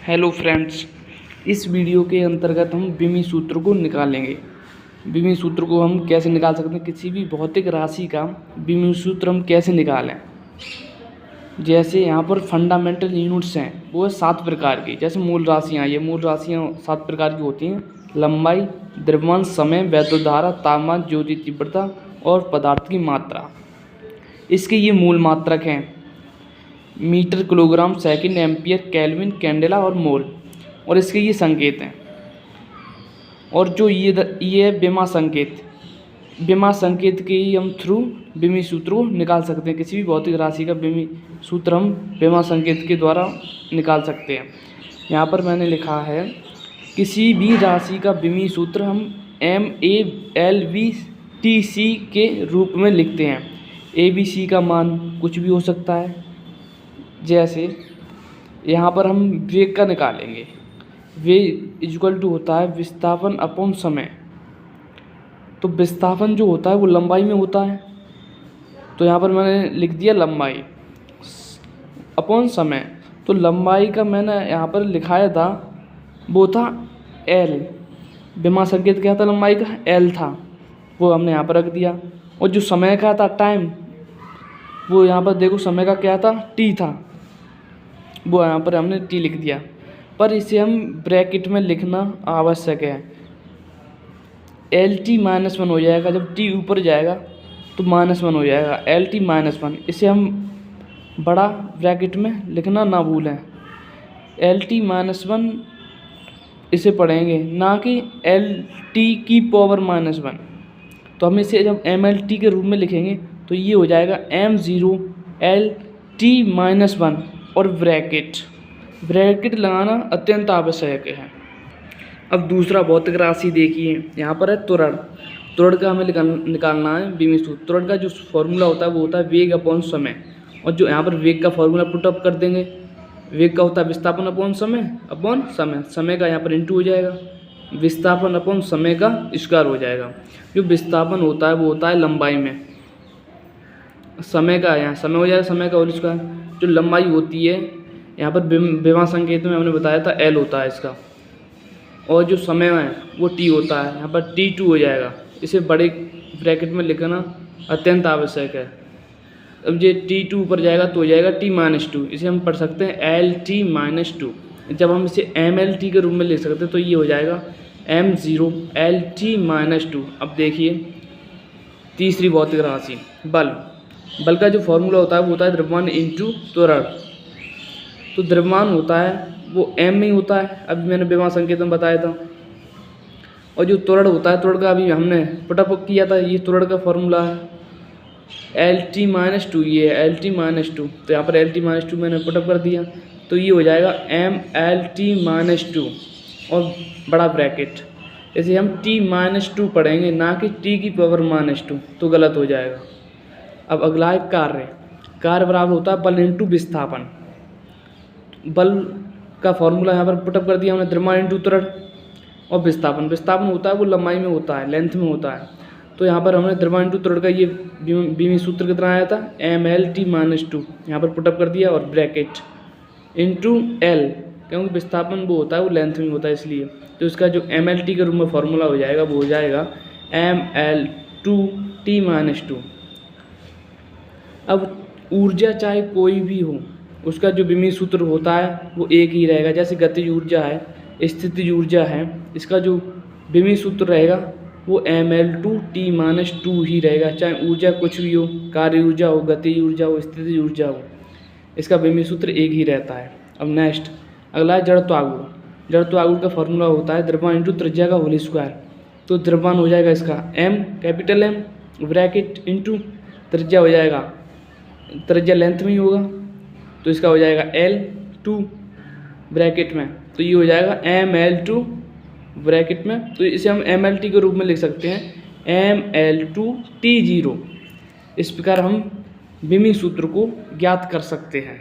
Hello friends, इस video के अंतर्गत हम विमी सूत्र को निकालेंगे। विमी सूत्र को हम कैसे निकाल सकते हैं, किसी भी भौतिक राशि का विमी सूत्र हम कैसे निकालें। जैसे यहाँ पर फंडामेंटल यूनिट्स हैं, वो है 7 प्रकार की। जैसे मूल राशियाँ, ये मूल राशियाँ 7 प्रकार की होती हैं: लंबाई, द्रव्यमान, समय, वैद्युत धारा, तापमान, ज्योति तीव्रता और पदार्थ की मात्रा। इसके ये मूल मात्रक हैं: metre, kilogram, second, ampere, kelvin, candela और मोल। और इसके ये संकेत हैं। और जो ये विमा संकेत, विमा संकेत के ही हम थ्रू विमी सूत्र को निकाल सकते हैं। किसी भी भौतिक राशि का विमी सूत्र हम विमा संकेत के द्वारा निकाल सकते हैं। यहाँ पर मैंने लिखा है, किसी भी राशि का विमी सूत्र हम MALVTC के रूप में लिखते हैं। ABC का मान कुछ भी हो सकता है। जैसे यहाँ पर हम वेग का निकालेंगे। वेग इक्वल टू होता है विस्थापन अपॉन समय। तो विस्थापन जो होता है वो लंबाई में होता है, तो यहाँ पर मैंने लिख दिया लंबाई अपॉन समय। तो लंबाई का मैंने यहाँ पर लिखाया था, वो था L। विमा संकेत क्या था, लंबाई का L था, वो हमने यहाँ पर रख दिया। और जो समय का था टाइम, वो यहाँ पर देखो समय का क्या था, T था, वो यहाँ पर हमने T लिख दिया। पर इसे हम ब्रैकेट में लिखना आवश्यक है। LT-1 हो जाएगा, जब T ऊपर जाएगा तो -1 हो जाएगा, LT-1। इसे हम बड़ा ब्रैकेट में लिखना ना भूलें। LT-1 इसे पढ़ेंगे, ना कि LT⁻⁻1। तो हम इसे जब MLT के रूप में लिखेंगे तो ये हो जाएगा M0LT-1। और ब्रैकेट लगाना अत्यंत आवश्यक है। अब दूसरा भौतिक राशि देखिए, यहाँ पर है त्वरण। त्वरण का हमें निकालना है विमी सूत्र। त्वरण का जो फॉर्मूला होता है वो होता है वेग अपॉन समय। और जो यहाँ पर वेग का फॉर्मूला पुट अप कर देंगे, वेग का होता है विस्थापन अपॉन समय। समय का यहाँ पर इंटू हो जाएगा, विस्थापन अपॉन समय का स्क्वायर हो जाएगा। जो विस्थापन होता है वो होता है लंबाई में, समय का यहाँ समय हो जाएगा, समय का होल स्क्वायर। जो लंबाई होती है यहाँ पर विमा संकेत में हमने बताया था L होता है इसका। और जो समय है वो T होता है, यहाँ पर T2 हो जाएगा। इसे बड़े ब्रैकेट में लिखना अत्यंत आवश्यक है। अब ये T2 ऊपर जाएगा तो हो जाएगा T-2। इसे हम पढ़ सकते हैं LT-2। जब हम इसे MLT के रूप में लिख सकते हैं तो ये हो जाएगा M0LT-2। अब देखिए तीसरी भौतिक राशि बल का जो फॉर्मूला होता है वो होता है द्रव्यमान इंटू त्वरण। तो द्रव्यमान होता है वो M में होता है, अभी मैंने विमा संकेत में बताया था। और जो त्वरण होता है, त्वरण का अभी हमने पुटअप किया था, ये त्वरण का फॉर्मूला है LT-2। ये है LT-2, तो यहाँ पर LT-2 मैंने पुटअप कर दिया, तो ये हो जाएगा MLT-2 और बड़ा ब्रैकेट। इसे हम T-2 पढ़ेंगे, ना कि T⁻⁻2, तो गलत हो जाएगा। अब अगला है कार्य बराबर होता है बल इंटू विस्थापन। बल का फॉर्मूला यहाँ पर पुटअप कर दिया हमने, द्रव्यमान इंटू त्वरण। और विस्थापन होता है वो लंबाई में होता है, लेंथ में होता है। तो यहाँ पर हमने द्रव्यमान इंटू त्वरण का ये विमी सूत्र कितना आया था, MLT-2, यहाँ पर पुटअप कर दिया और ब्रैकेट इंटू L, क्योंकि विस्थापन वो होता है वो लेंथ में होता है इसलिए। तो इसका जो MLT के रूप में फॉर्मूला हो जाएगा वो हो जाएगा ML2T-2। अब ऊर्जा चाहे कोई भी हो, उसका जो विमी सूत्र होता है वो एक ही रहेगा। जैसे गतिज ऊर्जा है, स्थितिज ऊर्जा है, इसका जो विमी सूत्र रहेगा वो ML2T-2 ही रहेगा। चाहे ऊर्जा कुछ भी हो, कार्य ऊर्जा हो, गतिज ऊर्जा हो, स्थितिज ऊर्जा हो, इसका विमी सूत्र एक ही रहता है। अब नेक्स्ट अगला है जड़त्वागुण। जड़त्वागुण का फॉर्मूला होता है द्रव्यमान इंटू त्रिज्या का होल स्क्वायर। तो द्रव्यमान हो जाएगा इसका M ब्रैकेट इंटू त्रिज्या हो जाएगा, त्रिज्या लेंथ में ही होगा, तो इसका हो जाएगा L2 ब्रैकेट में, तो ये हो जाएगा ML2 ब्रैकेट में। तो इसे हम MLT के रूप में लिख सकते हैं ML2T0। इस प्रकार हम विमी सूत्र को ज्ञात कर सकते हैं।